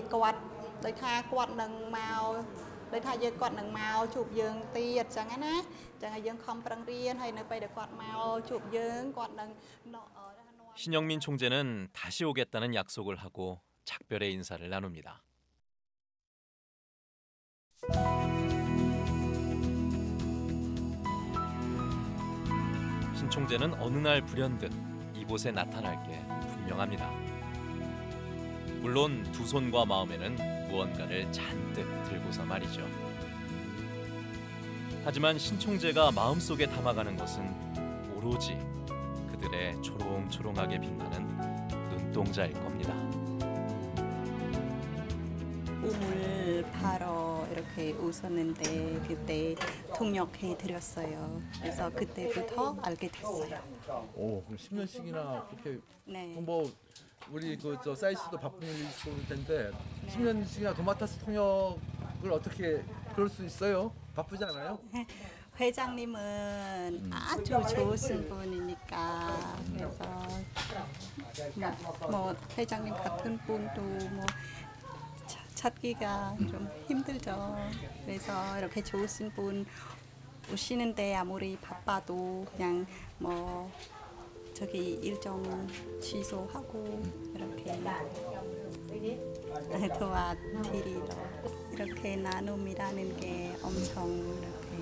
គាត់ដោយថាគាត់នឹងមកដោយថាយើងគាត់នឹងមកជួបយើងទៀតអញ្ចឹងណាអញ្ចឹងយើងខំប្រឹងរៀនហើយនៅពេលដែលគាត់មកជួបយើងគាត់នឹង 신영민 총재는 다시 오겠다는 약속을 하고 작별의 인사를 나눕니다. 신 총재는 어느 날 불현듯 이곳에 나타날 게 분명합니다. 물론 두 손과 마음에는 무언가를 잔뜩 들고서 말이죠. 하지만 신 총재가 마음속에 담아가는 것은 오로지 그들의 초롱초롱하게 빛나는 눈동자일 겁니다. 꿈을 바로 이렇게 웃었는데 그때 통역해 드렸어요. 그래서 그때부터 알게 됐어요. 오, 그럼 10년씩이나 그렇게 네. 뭐 우리 그 저 사이 씨도 바쁜 일이실 텐데 10년씩이나 도맡아서 통역을 어떻게 그럴 수 있어요? 바쁘지 않아요? 회장님은 아주 좋으신 분이니까 그래서 뭐 회장님 같은 분도 뭐 찾기가 좀 힘들죠. 그래서 이렇게 좋으신 분 오시는데 아무리 바빠도 그냥 뭐 저기 일정 취소하고 이렇게 도와드리러 이렇게 나눔이라는 게 엄청 이렇게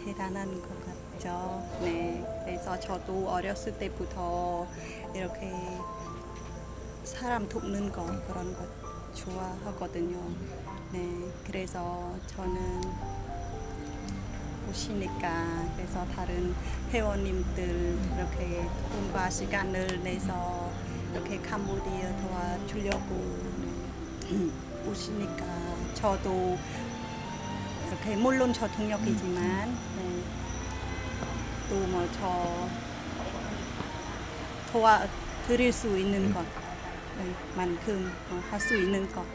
대단한 것 같죠. 네, 그래서 저도 어렸을 때부터 이렇게 사람 돕는 거 그런 거 좋아하거든요. 네, 그래서 저는 오시니까 그래서 다른 회원님들 이렇게 돈과 시간을 내서 이렇게 캄보디아 도와주려고 오시니까 저도 그렇게 물론 저 동력이지만 또 뭐 저 도와드릴 수 있는 것만큼 할 수 있는 것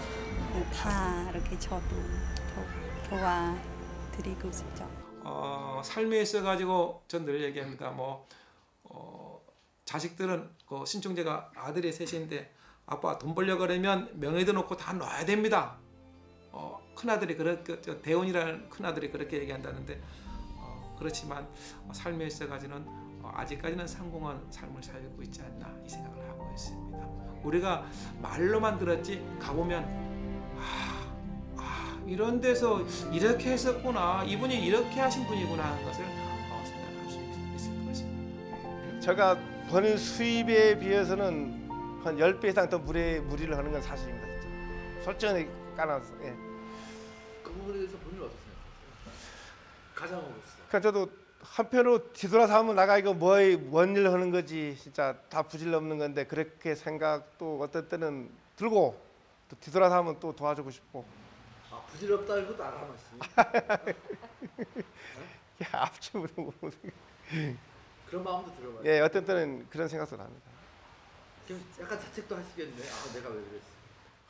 다 이렇게 저도 도와드리고 싶죠. 삶에 있어 가지고 전 늘 얘기합니다. 자식들은 신총재가 아들이 셋인데 아빠 돈 벌려 그러면 명예도 놓고 다 놔야 됩니다. 큰 아들이 대원이라는 큰 아들이 그렇게 얘기한다는데 그렇지만 삶에 있어 가지고는 아직까지는 성공한 삶을 살고 있지 않나 이 생각을 하고 있습니다. 우리가 말로만 들었지 가보면 이런 데서 이렇게 했었구나, 이분이 이렇게 하신 분이구나 하는 것을 생각할 수 있을 것입니다. 제가 버는 수입에 비해서는 한 10배 이상 더 무리를 하는 건 사실입니다. 진짜. 솔직히 까놔서. 예. 그 부분에 대해서 본인은 어떻게 생각하세요? 가장 어렵어요. 그러니까 저도 한편으로 뒤돌아서 하면 나가 이거 뭔 일 하는 거지, 진짜 다 부질 없는 건데 그렇게 생각도 어떤 때는 들고 또 뒤돌아서 하면 또 도와주고 싶고. 부질없다 이것도 알아맞지. 야, 앞쪽으로 그런 마음도 들어봐요. 예, 어떤 때는 그런 생각도 납니다. 그럼 약간 자책도 하시겠네. 내가 왜 그랬어?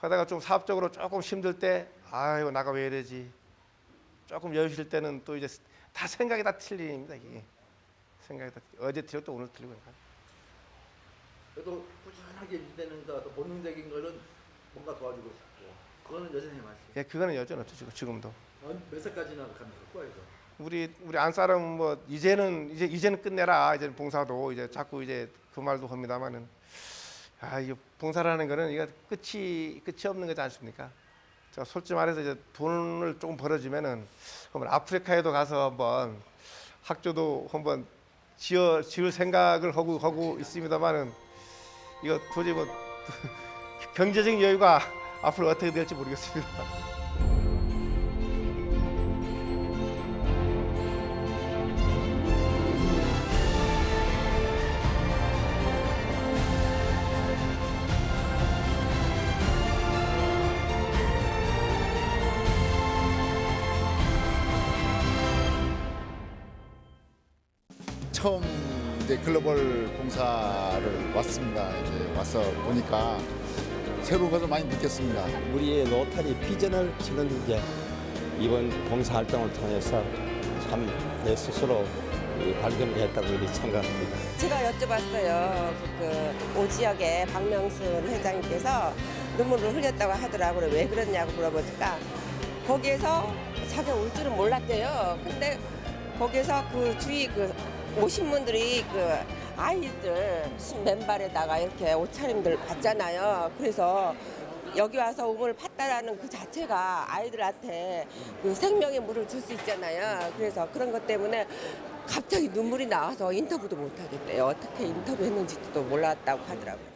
하다가 좀 사업적으로 조금 힘들 때, 아이고 나가 왜 이러지. 조금 여유 쉴 때는 또 이제 다 생각이 다 틀립니다. 이게 생각이 다 어제 틀리고 또 오늘 틀리고. 그래도 꾸준하게 유지되는 또 본능적인 거는 뭔가 도와주고 싶고. 그거는 여전히 맞죠. 예, 그거는 여전히 없죠 지금도. 몇 살까지나 가면 거예요? 우리 안사람 이제는 끝내라. 이제 봉사도 이제 자꾸 이제 그 말도 합니다만은 이거 봉사라는 거는 이거 끝이 없는 거지 않습니까? 저 솔직히 말해서 이제 돈을 조금 벌어지면은 한번 아프리카에도 가서 한번 학교도 한번 지을 생각을 하고 있습니다만은 이거 도저히 경제적인 여유가 앞으로 어떻게 될지 모르겠습니다. 처음 이제 글로벌 봉사를 왔습니다. 이제 와서 보니까 새로운 것을 많이 느꼈습니다. 우리의 로터리 비전을 지는 게 이번 봉사활동을 통해서 참 내 스스로 발견했다고 이렇게 생각합니다. 제가 여쭤봤어요. 오 지역의 박명순 회장님께서 눈물을 흘렸다고 하더라고요. 왜 그랬냐고 물어보니까 거기에서 자기가 올 줄은 몰랐대요. 근데 거기에서 그 주위 오신 분들이 아이들 맨발에다가 이렇게 옷차림들 봤잖아요. 그래서 여기 와서 우물을 팠다라는 그 자체가 아이들한테 생명의 물을 줄 수 있잖아요. 그래서 그런 것 때문에 갑자기 눈물이 나와서 인터뷰도 못 하겠대요. 어떻게 인터뷰했는지도 몰랐다고 하더라고요.